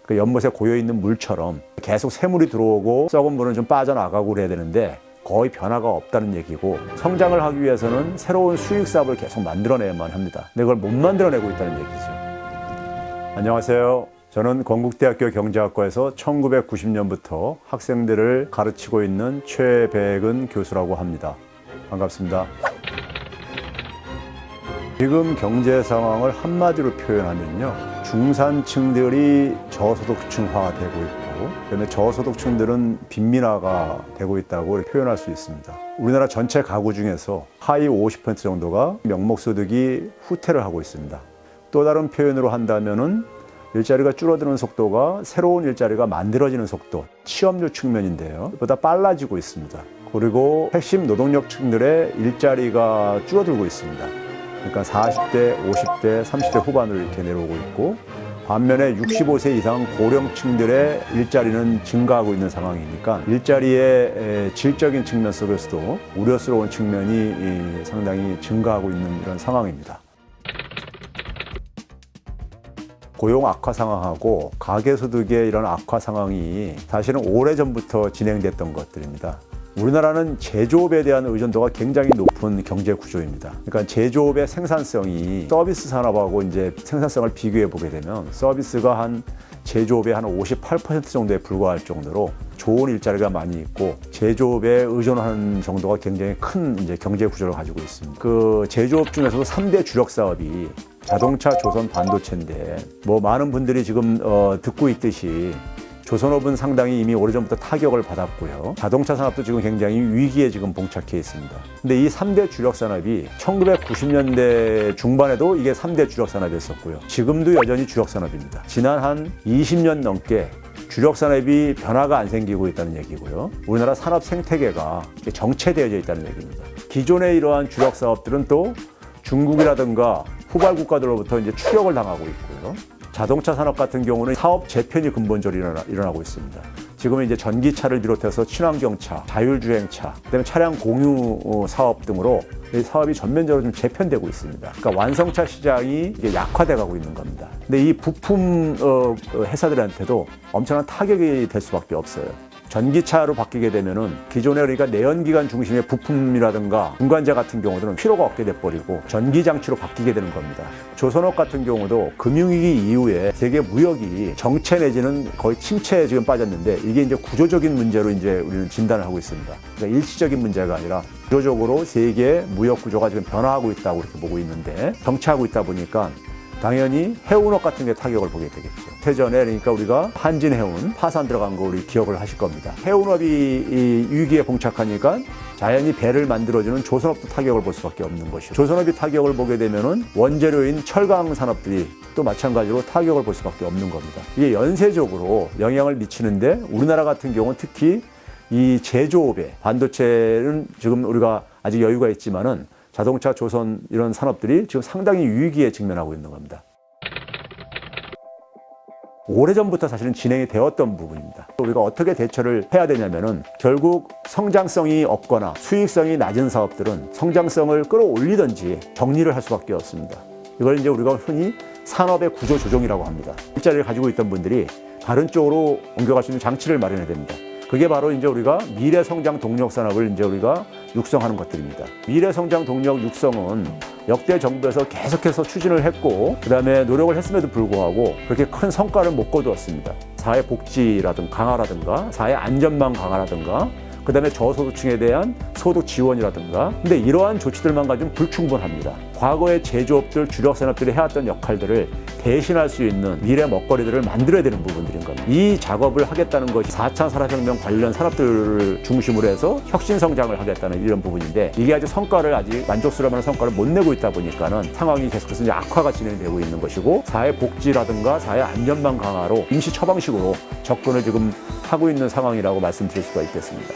그 연못에 고여있는 물처럼 계속 새물이 들어오고 썩은 물은 좀 빠져나가고 그래야 되는데 거의 변화가 없다는 얘기고, 성장을 하기 위해서는 새로운 수익사업을 계속 만들어내야만 합니다. 근데 그걸 못 만들어내고 있다는 얘기죠. 안녕하세요. 저는 건국대학교 경제학과에서 1990년부터 학생들을 가르치고 있는 최백은 교수라고 합니다. 반갑습니다. 지금 경제 상황을 한마디로 표현하면요, 중산층들이 저소득층화가 되고 있고, 그다음에 저소득층들은 빈민화가 되고 있다고 표현할 수 있습니다. 우리나라 전체 가구 중에서 하위 50% 정도가 명목소득이 후퇴를 하고 있습니다. 또 다른 표현으로 한다면은 일자리가 줄어드는 속도가 새로운 일자리가 만들어지는 속도, 취업률 측면인데요, 보다 빨라지고 있습니다. 그리고 핵심 노동력층들의 일자리가 줄어들고 있습니다. 그러니까 40대, 50대, 30대 후반으로 이렇게 내려오고 있고, 반면에 65세 이상 고령층들의 일자리는 증가하고 있는 상황이니까 일자리의 질적인 측면 속에서도 우려스러운 측면이 상당히 증가하고 있는 이런 상황입니다. 고용 악화 상황하고 가계소득의 이런 악화 상황이 사실은 오래전부터 진행됐던 것들입니다. 우리나라는 제조업에 대한 의존도가 굉장히 높은 경제 구조입니다. 그러니까 제조업의 생산성이 서비스 산업하고 이제 생산성을 비교해 보게 되면 서비스가 한 제조업의 한 58% 정도에 불과할 정도로 좋은 일자리가 많이 있고, 제조업에 의존하는 정도가 굉장히 큰 이제 경제 구조를 가지고 있습니다. 그 제조업 중에서도 3대 주력 사업이 자동차, 조선, 반도체인데, 뭐 많은 분들이 지금 듣고 있듯이 조선업은 상당히 이미 오래전부터 타격을 받았고요. 자동차 산업도 지금 굉장히 위기에 지금 봉착해 있습니다. 근데 이 3대 주력 산업이 1990년대 중반에도 이게 3대 주력 산업이었었고요. 지금도 여전히 주력 산업입니다. 지난 한 20년 넘게 주력 산업이 변화가 안 생기고 있다는 얘기고요. 우리나라 산업 생태계가 정체되어져 있다는 얘기입니다. 기존의 이러한 주력 사업들은 또 중국이라든가 후발 국가들로부터 이제 추격을 당하고 있고요. 자동차 산업 같은 경우는 사업 재편이 근본적으로 일어나고 있습니다. 지금은 이제 전기차를 비롯해서 친환경차, 자율주행차, 그다음에 차량 공유 사업 등으로 이 사업이 전면적으로 좀 재편되고 있습니다. 그러니까 완성차 시장이 이게 약화돼가고 있는 겁니다. 근데 이 부품 회사들한테도 엄청난 타격이 될 수밖에 없어요. 전기차로 바뀌게 되면은 기존에 그러니까 내연기관 중심의 부품이라든가 중간재 같은 경우들은 필요가 없게 돼버리고 전기장치로 바뀌게 되는 겁니다. 조선업 같은 경우도 금융위기 이후에 세계 무역이 정체 내지는 거의 침체에 지금 빠졌는데, 이게 이제 구조적인 문제로 이제 우리는 진단을 하고 있습니다. 그러니까 일시적인 문제가 아니라 구조적으로 세계 무역 구조가 지금 변화하고 있다고 이렇게 보고 있는데, 정체하고 있다 보니까 당연히 해운업 같은 게 타격을 보게 되겠죠. 태전에 그러니까 우리가 한진해운 파산 들어간 거 우리 기억을 하실 겁니다. 해운업이 이 위기에 봉착하니까 자연히 배를 만들어주는 조선업도 타격을 볼 수밖에 없는 것이고, 조선업이 타격을 보게 되면은 원재료인 철강 산업들이 또 마찬가지로 타격을 볼 수밖에 없는 겁니다. 이게 연쇄적으로 영향을 미치는데, 우리나라 같은 경우는 특히 이 제조업에, 반도체는 지금 우리가 아직 여유가 있지만은 자동차, 조선 이런 산업들이 지금 상당히 위기에 직면하고 있는 겁니다. 오래전부터 사실은 진행이 되었던 부분입니다. 우리가 어떻게 대처를 해야 되냐면은, 결국 성장성이 없거나 수익성이 낮은 사업들은 성장성을 끌어올리든지 정리를 할 수밖에 없습니다. 이걸 이제 우리가 흔히 산업의 구조 조정이라고 합니다. 일자리를 가지고 있던 분들이 다른 쪽으로 옮겨갈 수 있는 장치를 마련해야 됩니다. 그게 바로 이제 우리가 미래 성장 동력 산업을 이제 우리가 육성하는 것들입니다. 미래 성장 동력 육성은 역대 정부에서 계속해서 추진을 했고, 그다음에 노력을 했음에도 불구하고 그렇게 큰 성과를 못 거두었습니다. 사회 복지라든가 강화라든가 사회 안전망 강화라든가, 그다음에 저소득층에 대한 소득 지원이라든가, 근데 이러한 조치들만 가지고는 불충분합니다. 과거의 제조업들, 주력 산업들이 해왔던 역할들을 대신할 수 있는 미래 먹거리들을 만들어야 되는 부분들인 겁니다. 이 작업을 하겠다는 것이 4차 산업혁명 관련 산업들을 중심으로 해서 혁신 성장을 하겠다는 이런 부분인데, 이게 아직 만족스러운 성과를 못 내고 있다 보니까는 상황이 계속해서 이제 악화가 진행되고 있는 것이고, 사회 복지라든가 사회 안전망 강화로 임시 처방식으로 접근을 지금 하고 있는 상황이라고 말씀드릴 수가 있겠습니다.